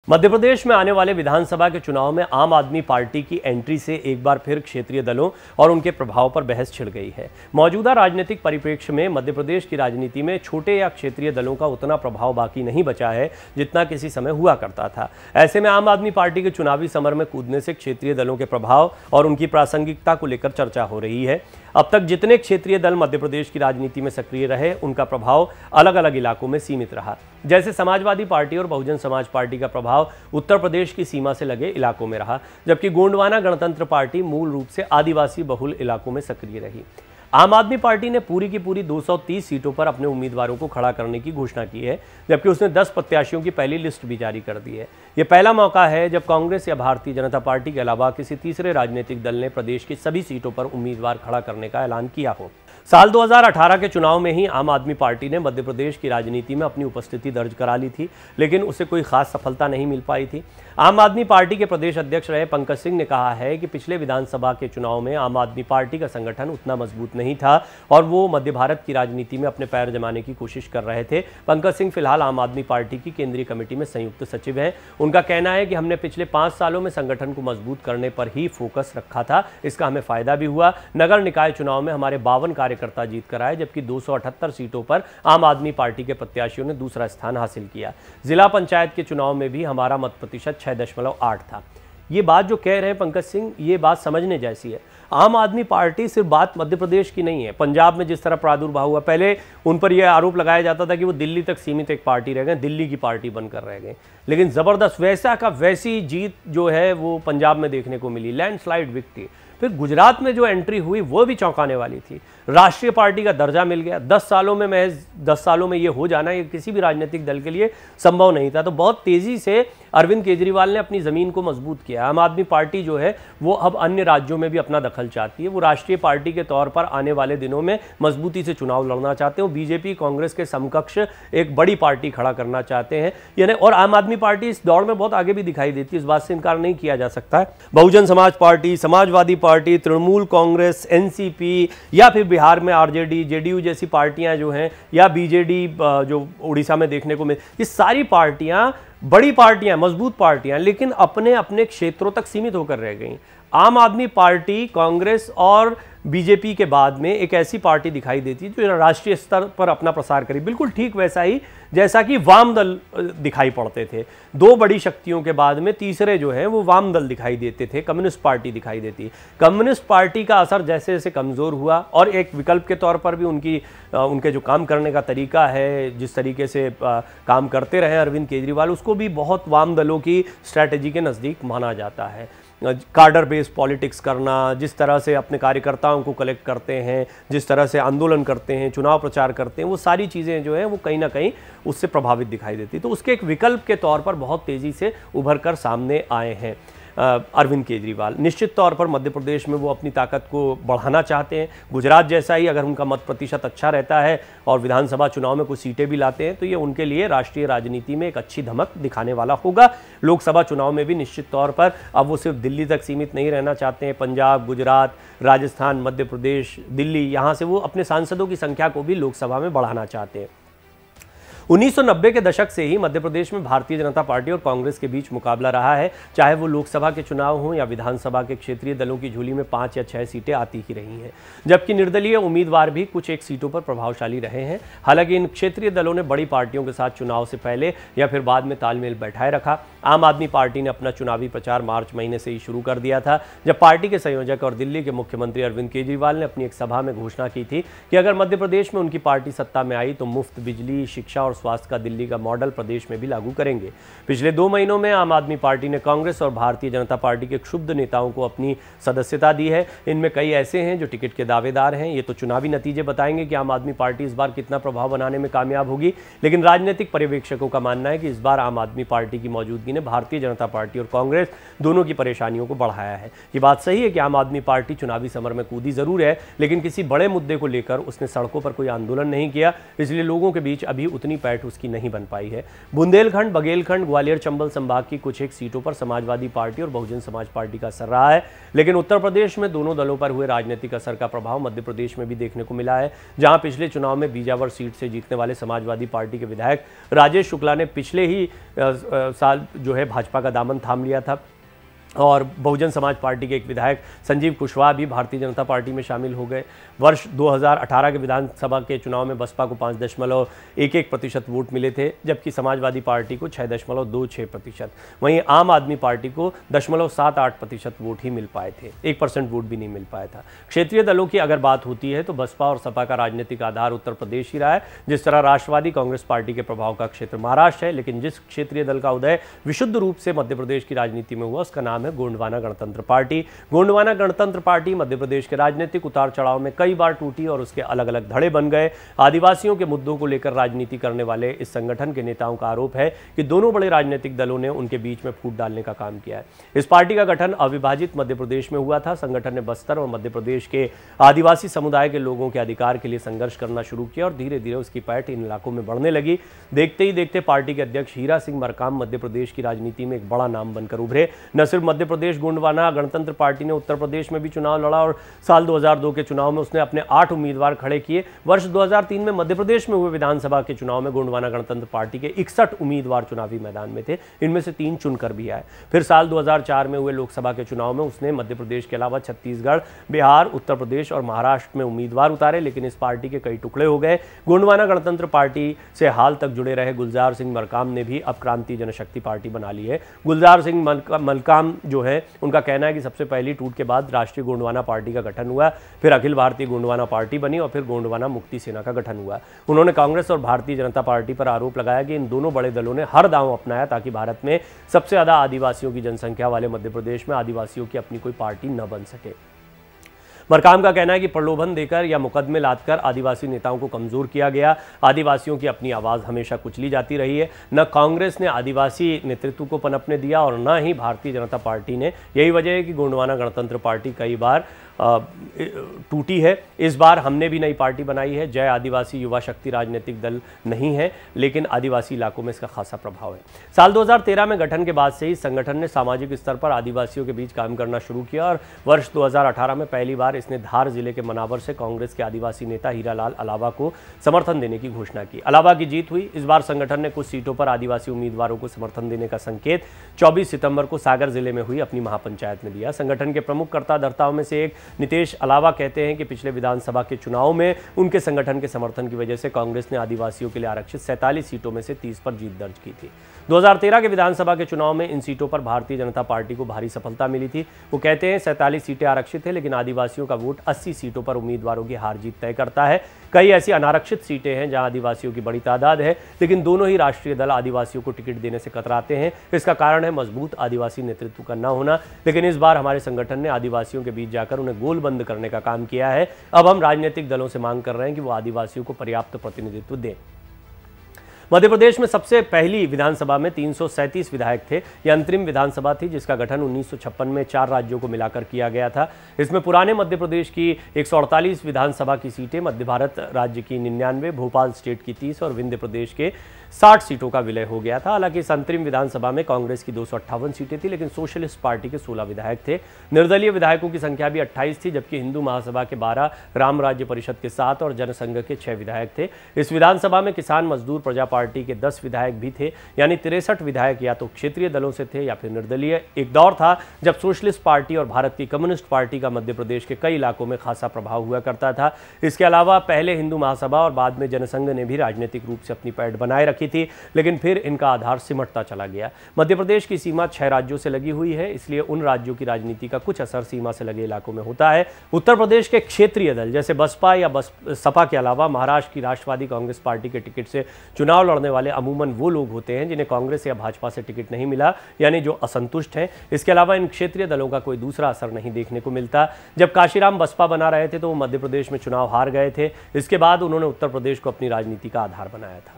मध्य प्रदेश में आने वाले विधानसभा के चुनाव में आम आदमी पार्टी की एंट्री से एक बार फिर क्षेत्रीय दलों और उनके प्रभाव पर बहस छिड़ गई है। मौजूदा राजनीतिक परिप्रेक्ष्य में मध्य प्रदेश की राजनीति में छोटे या क्षेत्रीय दलों का उतना प्रभाव बाकी नहीं बचा है जितना किसी समय हुआ करता था। ऐसे में आम आदमी पार्टी के चुनावी समर में कूदने से क्षेत्रीय दलों के प्रभाव और उनकी प्रासंगिकता को लेकर चर्चा हो रही है। अब तक जितने क्षेत्रीय दल मध्य प्रदेश की राजनीति में सक्रिय रहे, उनका प्रभाव अलग अलग इलाकों में सीमित रहा। जैसे समाजवादी पार्टी और बहुजन समाज पार्टी का प्रभाव उत्तर प्रदेश की सीमा से लगे इलाकों में रहा, जबकि गोंडवाना गणतंत्र पार्टी मूल रूप से आदिवासी बहुल इलाकों में सक्रिय रही। आम आदमी पार्टी ने पूरी की पूरी 230 सीटों पर अपने उम्मीदवारों को खड़ा करने की घोषणा की है, जबकि उसने 10 प्रत्याशियों की पहली लिस्ट भी जारी कर दी है। यह पहला मौका है जब कांग्रेस या भारतीय जनता पार्टी के अलावा किसी तीसरे राजनीतिक दल ने प्रदेश की सभी सीटों पर उम्मीदवार खड़ा करने का ऐलान किया हो। साल 2018 के चुनाव में ही आम आदमी पार्टी ने मध्य प्रदेश की राजनीति में अपनी उपस्थिति दर्ज करा ली थी, लेकिन उसे कोई खास सफलता नहीं मिल पाई थी। आम आदमी पार्टी के प्रदेश अध्यक्ष रहे पंकज सिंह ने कहा है कि पिछले विधानसभा के चुनाव में आम आदमी पार्टी का संगठन उतना मजबूत नहीं था और वो मध्य भारत की राजनीति में अपने पैर जमाने की कोशिश कर रहे थे। पंकज सिंह फिलहाल आम आदमी पार्टी की केंद्रीय कमेटी में संयुक्त सचिव हैं। उनका कहना है कि हमने पिछले 5 सालों में संगठन को मजबूत करने पर ही फोकस रखा था, इसका हमें फायदा भी हुआ। नगर निकाय चुनाव में हमारे 52 कार्यकर्ता जीत कर आए, जबकि 278 सीटों पर आम आदमी पार्टी के प्रत्याशियों ने दूसरा स्थान हासिल किया। जिला पंचायत के चुनाव में भी हमारा मत प्रतिशत 6.8 था। ये बात जो कह रहे हैं पंकज सिंह, ये बात समझने जैसी है। आम आदमी पार्टी सिर्फ बात मध्य प्रदेश की नहीं है। पंजाब में जिस तरह प्रादुर्भाव हुआ, पहले उन पर यह आरोप लगाया जाता था कि वो दिल्ली तक सीमित एक पार्टी रह गए, दिल्ली की पार्टी बनकर रह गए, लेकिन ज़बरदस्त वैसा का वैसी जीत जो है वो पंजाब में देखने को मिली, लैंडस्लाइड विक्ट्री। फिर गुजरात में जो एंट्री हुई वो भी चौंकाने वाली थी। राष्ट्रीय पार्टी का दर्जा मिल गया। 10 सालों में महज 10 सालों में ये हो जाना ये किसी भी राजनीतिक दल के लिए संभव नहीं था। तो बहुत तेज़ी से अरविंद केजरीवाल ने अपनी ज़मीन को मजबूत किया। आम आदमी पार्टी जो है वो अब अन्य राज्यों में भी अपना दखल चाहती है। वो राष्ट्रीय पार्टी के तौर पर आने वाले दिनों में मजबूती से चुनाव लड़ना चाहते हैं। वो बीजेपी कांग्रेस के समकक्ष एक बड़ी पार्टी खड़ा करना चाहते हैं, यानी और आम आदमी पार्टी इस दौड़ में बहुत आगे भी दिखाई देती है, इस बात से इनकार नहीं किया जा सकता है। Bahujan Samaj party, Samajwadi party, Trinamool Congress, NCP या फिर बिहार में आरजेडी, जेडीयू जैसी पार्टियां जो हैं, या बीजेडी जो उड़ीसा में देखने को मिले, ये सारी पार्टियां बड़ी पार्टियां, मजबूत पार्टियां, लेकिन अपने अपने क्षेत्रों तक सीमित होकर रह गई। आम आदमी पार्टी, कांग्रेस और बीजेपी के बाद में एक ऐसी पार्टी दिखाई देती है जो राष्ट्रीय स्तर पर अपना प्रसार करी, बिल्कुल ठीक वैसा ही जैसा कि वाम दल दिखाई पड़ते थे। 2 बड़ी शक्तियों के बाद में तीसरे जो है वो वाम दल दिखाई देते थे, कम्युनिस्ट पार्टी दिखाई देती। कम्युनिस्ट पार्टी का असर जैसे जैसे कमज़ोर हुआ और एक विकल्प के तौर पर भी उनके जो काम करने का तरीका है, जिस तरीके से काम करते रहे अरविंद केजरीवाल, उसको भी बहुत वाम दलों की स्ट्रैटेजी के नज़दीक माना जाता है। कार्डर बेस्ड पॉलिटिक्स करना, जिस तरह से अपने कार्यकर्ताओं को कलेक्ट करते हैं, जिस तरह से आंदोलन करते हैं, चुनाव प्रचार करते हैं, वो सारी चीज़ें जो हैं वो कहीं ना कहीं उससे प्रभावित दिखाई देती। तो उसके एक विकल्प के तौर पर बहुत तेज़ी से उभर कर सामने आए हैं अरविंद केजरीवाल। निश्चित तौर पर मध्य प्रदेश में वो अपनी ताकत को बढ़ाना चाहते हैं। गुजरात जैसा ही अगर उनका मत प्रतिशत अच्छा रहता है और विधानसभा चुनाव में कुछ सीटें भी लाते हैं तो ये उनके लिए राष्ट्रीय राजनीति में एक अच्छी धमक दिखाने वाला होगा। लोकसभा चुनाव में भी निश्चित तौर पर अब वो सिर्फ दिल्ली तक सीमित नहीं रहना चाहते हैं। पंजाब, गुजरात, राजस्थान, मध्य प्रदेश, दिल्ली, यहाँ से वो अपने सांसदों की संख्या को भी लोकसभा में बढ़ाना चाहते हैं। 1990 के दशक से ही मध्य प्रदेश में भारतीय जनता पार्टी और कांग्रेस के बीच मुकाबला रहा है, चाहे वो लोकसभा के चुनाव हों या विधानसभा के क्षेत्रीय दलों की झोली में 5 या 6 सीटें आती ही रही हैं, जबकि निर्दलीय उम्मीदवार भी कुछ एक सीटों पर प्रभावशाली रहे हैं। हालांकि इन क्षेत्रीय दलों ने बड़ी पार्टियों के साथ चुनाव से पहले या फिर बाद में तालमेल बैठाए रखा। आम आदमी पार्टी ने अपना चुनावी प्रचार मार्च महीने से ही शुरू कर दिया था, जब पार्टी के संयोजक और दिल्ली के मुख्यमंत्री अरविंद केजरीवाल ने अपनी एक सभा में घोषणा की थी कि अगर मध्य प्रदेश में उनकी पार्टी सत्ता में आई तो मुफ्त बिजली, शिक्षा और स्वास्थ्य का दिल्ली का मॉडल प्रदेश में भी लागू करेंगे। पिछले 2 महीनों में आम आदमी पार्टी ने कांग्रेस और भारतीय जनता पार्टी के क्षुब्ध नेताओं को अपनी सदस्यता दी है। इनमें कई ऐसे हैं जो टिकट के दावेदार हैं। ये तो चुनावी नतीजे बताएंगे कि आम आदमी पार्टी इस बार कितना प्रभाव बनाने में कामयाब होगी, लेकिन राजनीतिक पर्यवेक्षकों का मानना है कि इस बार आम आदमी पार्टी की मौजूदगी ने भारतीय जनता पार्टी और कांग्रेस दोनों की परेशानियों को बढ़ाया है। ये बात सही है कि आम आदमी पार्टी चुनावी समर में कूदी जरूर है, लेकिन किसी बड़े मुद्दे को लेकर उसने सड़कों पर कोई आंदोलन नहीं किया, इसलिए लोगों के बीच अभी उतनी पैठ उसकी नहीं बन पाई है। बुंदेलखंड, बघेलखंड, ग्वालियर चंबल संभाग की कुछ एक सीटों पर समाजवादी पार्टी और बहुजन समाज पार्टी का असर रहा है, लेकिन उत्तर प्रदेश में दोनों दलों पर हुए राजनीतिक असर का प्रभाव मध्य प्रदेश में भी देखने को मिला है, जहां पिछले चुनाव में बीजावर सीट से जीतने वाले समाजवादी पार्टी के विधायक राजेश शुक्ला ने पिछले ही साल जो है भाजपा का दामन थाम लिया था और बहुजन समाज पार्टी के एक विधायक संजीव कुशवाहा भी भारतीय जनता पार्टी में शामिल हो गए। वर्ष 2018 के विधानसभा के चुनाव में बसपा को 5.11% वोट मिले थे, जबकि समाजवादी पार्टी को 6.26%। वहीं आम आदमी पार्टी को 0.78% वोट ही मिल पाए थे, 1% वोट भी नहीं मिल पाया था। क्षेत्रीय दलों की अगर बात होती है तो बसपा और सपा का राजनीतिक आधार उत्तर प्रदेश ही रहा है। जिस तरह राष्ट्रवादी कांग्रेस पार्टी के प्रभाव का क्षेत्र महाराष्ट्र है, लेकिन जिस क्षेत्रीय दल का उदय विशुद्ध रूप से मध्य प्रदेश की राजनीति में हुआ उसका नाम है गोंडवाना गणतंत्र पार्टी। गोंडवाना गणतंत्र पार्टी मध्य प्रदेश के राजनीतिक उतार चढ़ाव में कई बार टूटी और उसके अलग अलग धड़े बन गए। आदिवासियों के मुद्दों को लेकर राजनीति करने वाले इस संगठन के नेताओं का आरोप है कि दोनों बड़े राजनीतिक दलों ने उनके बीच में फूट डालने का काम किया है। इस पार्टी का गठन अविभाजित मध्य प्रदेश में हुआ था। संगठन ने बस्तर और मध्य प्रदेश के आदिवासी समुदाय के लोगों के अधिकार के लिए संघर्ष करना शुरू किया और धीरे धीरे उसकी पैठ इन इलाकों में बढ़ने लगी। देखते ही देखते पार्टी के अध्यक्ष हीरा सिंह मरकाम मध्य प्रदेश की राजनीति में एक बड़ा नाम बनकर उभरे। न सिर्फ मध्य प्रदेश गोंडवाना गणतंत्र पार्टी ने उत्तर प्रदेश में भी चुनाव लड़ा और साल 2002 के चुनाव में उसने अपने 8 उम्मीदवार खड़े किए। वर्ष 2003 में मध्य प्रदेश में हुए विधानसभा के चुनाव में गोंडवाना गणतंत्र पार्टी के 61 उम्मीदवार चुनावी मैदान में थे, इनमें से 3 चुनकर भी आए। फिर साल 2004 में हुए लोकसभा के चुनाव में उसने मध्य प्रदेश के अलावा छत्तीसगढ़, बिहार, उत्तर प्रदेश और महाराष्ट्र में उम्मीदवार उतारे, लेकिन इस पार्टी के कई टुकड़े हो गए। गोंडवाना गणतंत्र पार्टी से हाल तक जुड़े रहे गुलजार सिंह मरकाम ने भी अब क्रांति जनशक्ति पार्टी बना ली है। गुलजार सिंह मरकाम जो है, उनका कहना है कि सबसे पहली टूट के बाद राष्ट्रीय गोंडवाना पार्टी का गठन हुआ, फिर अखिल भारतीय गोंडवाना पार्टी बनी और फिर गोंडवाना मुक्ति सेना का गठन हुआ। उन्होंने कांग्रेस और भारतीय जनता पार्टी पर आरोप लगाया कि इन दोनों बड़े दलों ने हर दांव अपनाया ताकि भारत में सबसे ज्यादा आदिवासियों की जनसंख्या वाले मध्य प्रदेश में आदिवासियों की अपनी कोई पार्टी न बन सके। मरकाम का कहना है कि प्रलोभन देकर या मुकदमे लादकर आदिवासी नेताओं को कमजोर किया गया। आदिवासियों की अपनी आवाज़ हमेशा कुचली जाती रही है। न कांग्रेस ने आदिवासी नेतृत्व को पनपने दिया और न ही भारतीय जनता पार्टी ने। यही वजह है कि गोंडवाना गणतंत्र पार्टी कई बार टूटी है। इस बार हमने भी नई पार्टी बनाई है। जय आदिवासी युवा शक्ति राजनीतिक दल नहीं है, लेकिन आदिवासी इलाकों में इसका खासा प्रभाव है। साल 2013 में गठन के बाद से ही संगठन ने सामाजिक स्तर पर आदिवासियों के बीच काम करना शुरू किया और वर्ष 2018 में पहली बार इसने धार जिले के मनावर से कांग्रेस के आदिवासी नेता हीरालाल अलावा को समर्थन देने की घोषणा की। अलावा की जीत हुई। इस बार संगठन ने कुछ सीटों पर आदिवासी उम्मीदवारों को समर्थन देने का संकेत 24 सितंबर को सागर जिले में हुई अपनी महापंचायत में दिया। संगठन के प्रमुख कर्ता-धर्ताओं में से एक नितेश अलावा कहते हैं कि पिछले विधानसभा के चुनाव में उनके संगठन के समर्थन की वजह से कांग्रेस ने आदिवासियों के लिए आरक्षित 47 सीटों में से 30 पर जीत दर्ज की थी। 2013 के विधानसभा के चुनाव में इन सीटों पर भारतीय जनता पार्टी को भारी सफलता मिली थी। वो कहते हैं 47 सीटें आरक्षित है, लेकिन आदिवासियों का वोट 80 सीटों पर उम्मीदवारों की हार जीत तय करता है। कई ऐसी अनारक्षित सीटें हैं जहां आदिवासियों की बड़ी तादाद है, लेकिन दोनों ही राष्ट्रीय दल आदिवासियों को टिकट देने से कतराते हैं। इसका कारण है मजबूत आदिवासी नेतृत्व का न होना। लेकिन इस बार हमारे संगठन ने आदिवासियों के बीच जाकर उन्हें गोलबंद करने का काम किया है। अब हम राजनीतिक दलों से मांग कर रहे हैं कि वो आदिवासियों को पर्याप्त प्रतिनिधित्व दें। मध्य प्रदेश में सबसे पहली विधानसभा में 337 विधायक थे। यह अंतरिम विधानसभा थी जिसका गठन 1956 में 4 राज्यों को मिलाकर किया गया था। इसमें पुराने मध्य प्रदेश की 148 विधानसभा की सीटें, मध्य भारत राज्य की 99, भोपाल स्टेट की 30 और विंध्य प्रदेश के 60 सीटों का विलय हो गया था। हालांकि इस अंतरिम विधानसभा में कांग्रेस की 258 सीटें थी, लेकिन सोशलिस्ट पार्टी के 16 विधायक थे। निर्दलीय विधायकों की संख्या भी 28 थी, जबकि हिंदू महासभा के 12, राम राज्य परिषद के 7 और जनसंघ के 6 विधायक थे। इस विधानसभा में किसान मजदूर प्रजा पार्टी के 10 विधायक भी थे, यानी 63 विधायक या तो क्षेत्रीय दलों से थे या फिर निर्दलीय। एक दौर था जब सोशलिस्ट पार्टी और भारत की कम्युनिस्ट पार्टी का मध्य प्रदेश के कई इलाकों में खासा प्रभाव हुआ करता था। इसके अलावा पहले हिंदू महासभा और बाद में जनसंघ ने भी राजनीतिक रूप से अपनी पैठ बनाए रखी थी, लेकिन फिर इनका आधार सिमटता चला गया। मध्य प्रदेश की सीमा 6 राज्यों से लगी हुई है, इसलिए उन राज्यों की राजनीति का कुछ असर सीमा से लगे इलाकों में होता है। उत्तर प्रदेश के क्षेत्रीय दल जैसे बसपा या सपा के अलावा महाराष्ट्र की राष्ट्रवादी कांग्रेस पार्टी के टिकट से चुनाव लड़ने वाले अमूमन वो लोग होते हैं जिन्हें कांग्रेस या भाजपा से टिकट नहीं मिला, यानी जो असंतुष्ट हैं। इसके अलावा इन क्षेत्रीय दलों का कोई दूसरा असर नहीं देखने को मिलता। जब काशीराम बसपा बना रहे थे तो वो मध्य प्रदेश में चुनाव हार गए थे। इसके बाद उन्होंने उत्तर प्रदेश को अपनी राजनीति का आधार बनाया था।